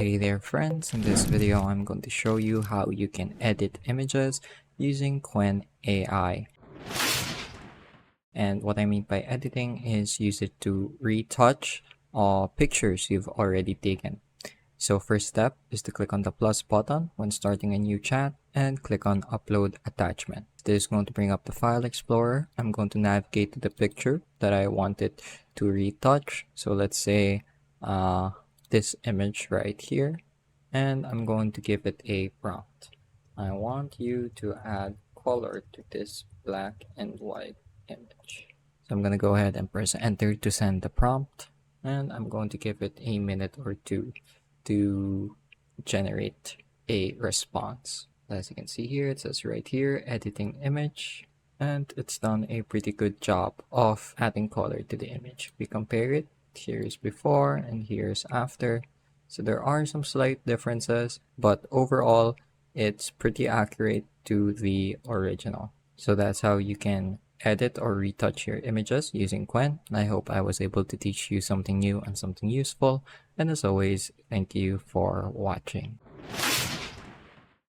Hey there friends, in this video I'm going to show you how you can edit images using Qwen AI. And what I mean by editing is use it to retouch pictures you've already taken. So first step is to click on the plus button when starting a new chat and click on upload attachment. This is going to bring up the file explorer. I'm going to navigate to the picture that I wanted to retouch. So let's say this image right here, and I'm going to give it a prompt. I want you to add color to this black and white image. So I'm going to go ahead and press enter to send the prompt, and I'm going to give it a minute or two to generate a response. As you can see here, it says right here, editing image, and it's done a pretty good job of adding color to the image. We compare it, here's before and here's after. So there are some slight differences, but overall, it's pretty accurate to the original. So that's how you can edit or retouch your images using Qwen. I hope I was able to teach you something new and something useful. And as always, thank you for watching.